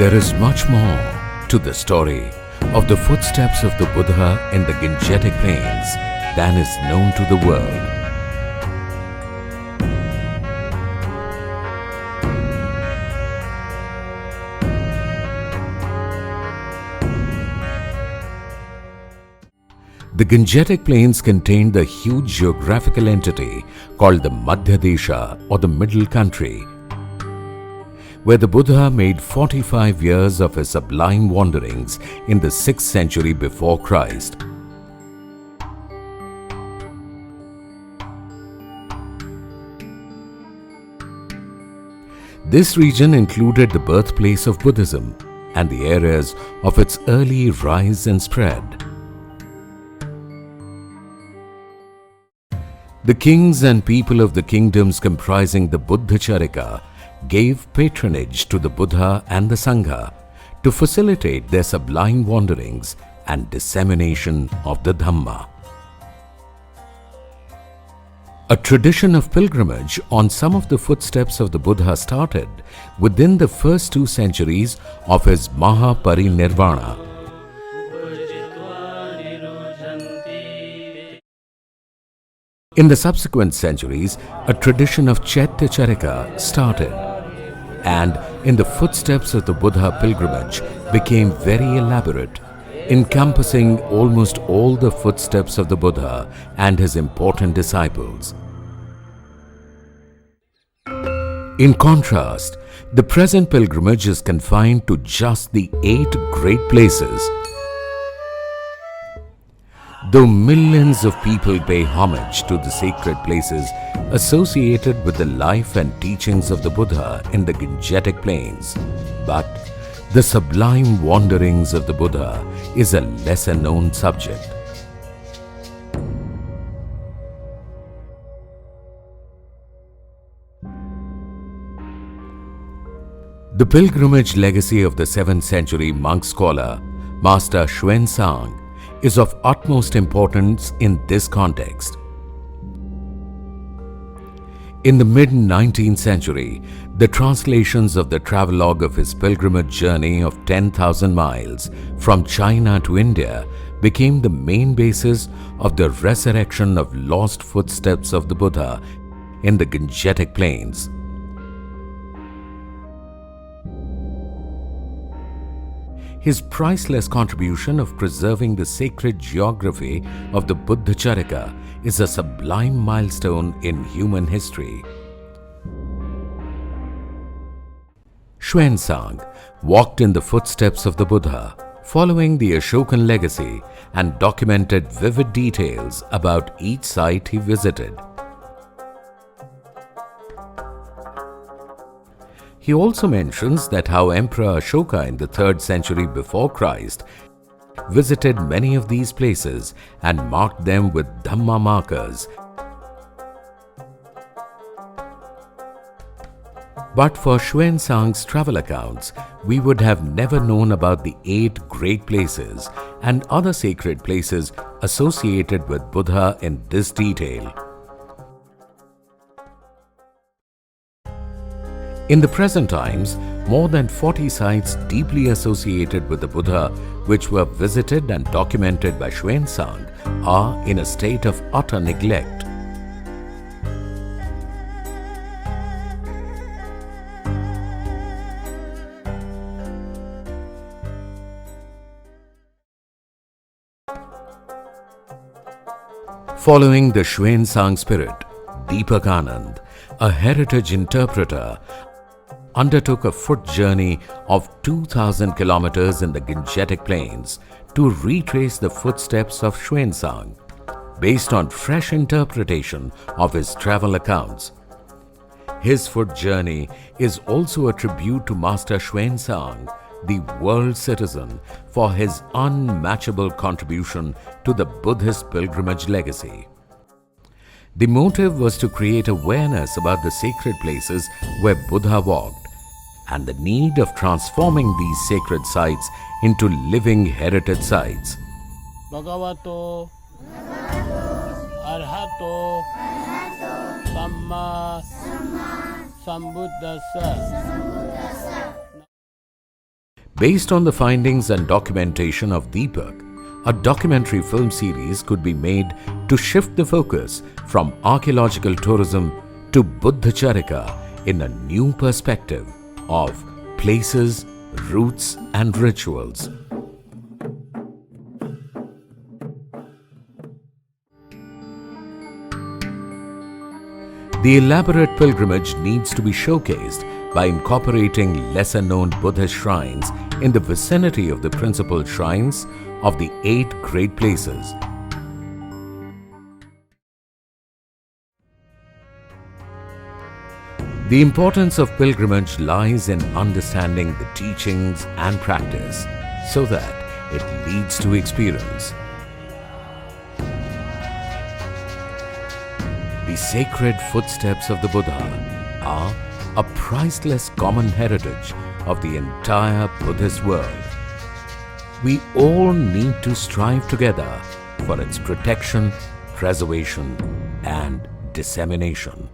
There is much more to the story of the footsteps of the Buddha in the Gangetic Plains than is known to the world. The Gangetic Plains contained the huge geographical entity called the Madhya Desha, or the Middle Country, where the Buddha made 45 years of his sublime wanderings in the 6th century before Christ. This region included the birthplace of Buddhism and the areas of its early rise and spread. The kings and people of the kingdoms comprising the Buddhacharika gave patronage to the Buddha and the Sangha to facilitate their sublime wanderings and dissemination of the Dhamma. A tradition of pilgrimage on some of the footsteps of the Buddha started within the first 2 centuries of his Mahaparinirvana. In the subsequent centuries, a tradition of Chaityacharika started, and in the footsteps of the Buddha pilgrimage became very elaborate, encompassing almost all the footsteps of the Buddha and his important disciples. In contrast, the present pilgrimage is confined to just the 8 great places. Though millions of people pay homage to the sacred places associated with the life and teachings of the Buddha in the Gangetic Plains, but the sublime wanderings of the Buddha is a lesser known subject. The pilgrimage legacy of the 7th century monk scholar, Master Xuanzang, is of utmost importance in this context. In the mid-19th century, the translations of the travelogue of his pilgrimage journey of 10,000 miles from China to India became the main basis of the resurrection of lost footsteps of the Buddha in the Gangetic Plains. His priceless contribution of preserving the sacred geography of the Buddhacharika is a sublime milestone in human history. Xuanzang walked in the footsteps of the Buddha, following the Ashokan legacy, and documented vivid details about each site he visited. He also mentions that how Emperor Ashoka in the 3rd century before Christ visited many of these places and marked them with Dhamma markers. But for Xuanzang's travel accounts, we would have never known about the 8 great places and other sacred places associated with Buddha in this detail. In the present times, more than 40 sites deeply associated with the Buddha, which were visited and documented by Xuanzang, are in a state of utter neglect. Following the Xuanzang spirit, Deepak Anand, a heritage interpreter, undertook a foot journey of 2,000 kilometers in the Gangetic Plains to retrace the footsteps of Xuanzang, based on fresh interpretation of his travel accounts. His foot journey is also a tribute to Master Xuanzang, the world citizen, for his unmatchable contribution to the Buddhist pilgrimage legacy. The motive was to create awareness about the sacred places where Buddha walked and the need of transforming these sacred sites into living heritage sites. Bhagavato Arhato Samma Sambuddhassa. Based on the findings and documentation of Deepak, a documentary film series could be made to shift the focus from archaeological tourism to Buddhacharika in a new perspective of places, roots and rituals. The elaborate pilgrimage needs to be showcased by incorporating lesser-known Buddhist shrines in the vicinity of the principal shrines of the 8 great places. The importance of pilgrimage lies in understanding the teachings and practice so that it leads to experience. The sacred footsteps of the Buddha are a priceless common heritage of the entire Buddhist world. We all need to strive together for its protection, preservation and dissemination.